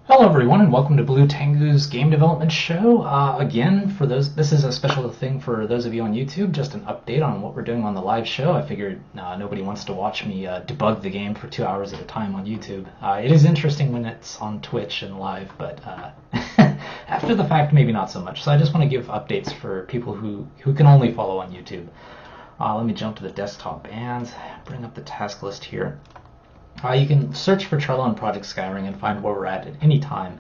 Hello everyone and welcome to Blue Tengu's game development show. Again, this is a special thing for those of you on YouTube, just an update on what we're doing on the live show. I figured nobody wants to watch me debug the game for 2 hours at a time on YouTube. It is interesting when it's on Twitch and live, but after the fact, maybe not so much. So I just want to give updates for people who can only follow on YouTube. Let me jump to the desktop and bring up the task list here. You can search for Trello and Project Skyring and find where we're at any time.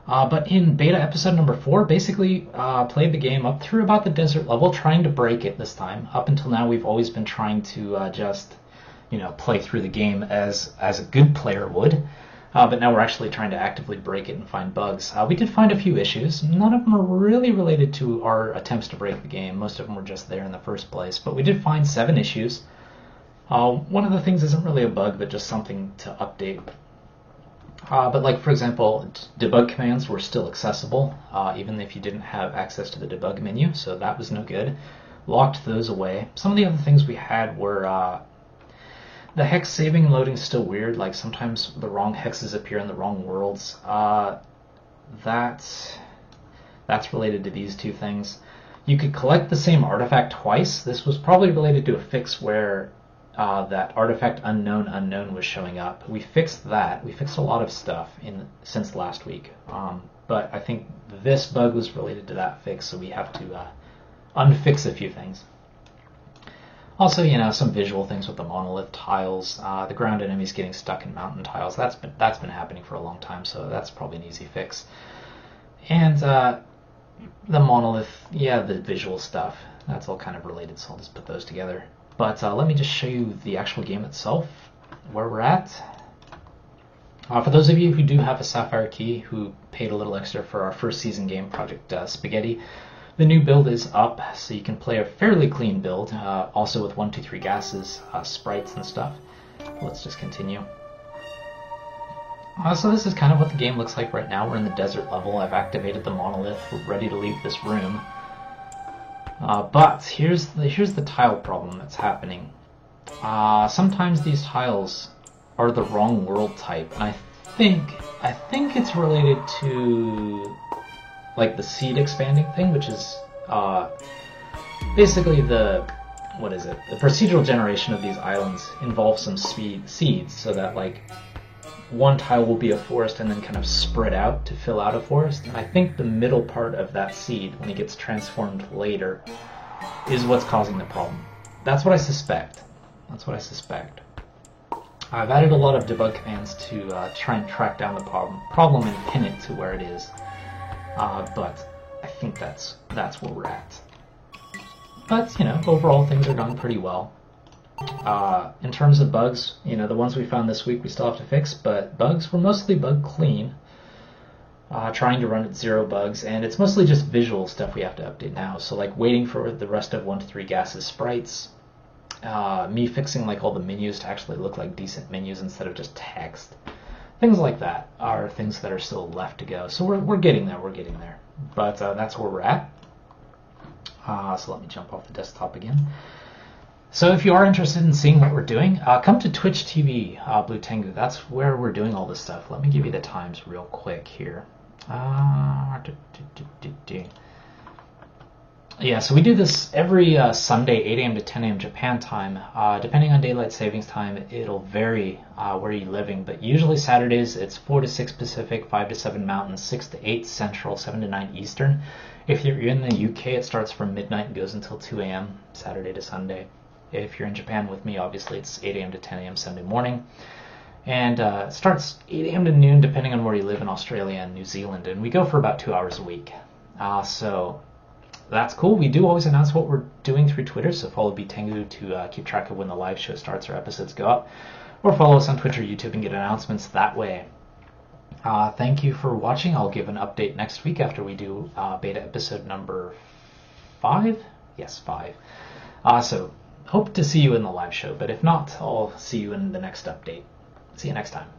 But in beta episode number 4, basically played the game up through about the desert level, trying to break it this time. Up until now, we've always been trying to just, play through the game as a good player would. But now we're actually trying to actively break it and find bugs. We did find a few issues. None of them are really related to our attempts to break the game. Most of them were just there in the first place. But we did find 7 issues. One of the things isn't really a bug, but just something to update. But like, for example, debug commands were still accessible, even if you didn't have access to the debug menu, so that was no good. Locked those away. Some of the other things we had were the hex saving and loading is still weird, like sometimes the wrong hexes appear in the wrong worlds. That's related to these two things. You could collect the same artifact twice. This was probably related to a fix where that artifact unknown was showing up. We fixed that. We fixed a lot of stuff since last week. But I think this bug was related to that fix, so we have to unfix a few things. Also, some visual things with the monolith tiles, the ground enemies getting stuck in mountain tiles. That's been happening for a long time, so that's probably an easy fix. And the monolith, the visual stuff. That's all kind of related, so I'll just put those together. But let me just show you the actual game itself, where we're at. For those of you who do have a Sapphire key, who paid a little extra for our first season game, Project Spaghetti, the new build is up, so you can play a fairly clean build, also with 1, 2, 3 gases, sprites and stuff. Let's just continue. So this is kind of what the game looks like right now. We're in the desert level. I've activated the monolith. We're ready to leave this room. But here's the tile problem that's happening. Sometimes these tiles are the wrong world type, and I think it's related to like the seed expanding thing, which is basically the procedural generation of these islands involves some seeds, so that like one tile will be a forest and then kind of spread out to fill out a forest. And I think the middle part of that seed, when it gets transformed later, is what's causing the problem. That's what I suspect. I've added a lot of debug commands to try and track down the problem and pin it to where it is. But I think that's where we're at. But, overall things are going pretty well. In terms of bugs, the ones we found this week we still have to fix, but bugs were mostly bug clean. Trying to run at 0 bugs, and it's mostly just visual stuff we have to update now. So like waiting for the rest of 1 to 3 gases sprites, me fixing like all the menus to actually look like decent menus instead of just text. Things like that are things that are still left to go. So we're getting there. But that's where we're at. So let me jump off the desktop again. So if you are interested in seeing what we're doing, come to Twitch TV, Blue Tengu. That's where we're doing all this stuff. Let me give you the times real quick here. Yeah, so we do this every Sunday, 8 a.m. to 10 a.m. Japan time. Depending on daylight savings time, it'll vary where you're living, but usually Saturdays it's 4 to 6 Pacific, 5 to 7 Mountain, 6 to 8 Central, 7 to 9 Eastern. If you're in the UK, it starts from midnight and goes until 2 a.m. Saturday to Sunday. If you're in Japan with me, obviously it's 8 a.m. to 10 a.m. Sunday morning. And it starts 8 a.m. to noon, depending on where you live in Australia and New Zealand. And we go for about 2 hours a week. So that's cool. We do always announce what we're doing through Twitter, so follow BTengu to keep track of when the live show starts or episodes go up. Or follow us on Twitch or YouTube and get announcements that way. Thank you for watching. I'll give an update next week after we do beta episode number 5? Yes, 5. So hope to see you in the live show, but if not, I'll see you in the next update. See you next time.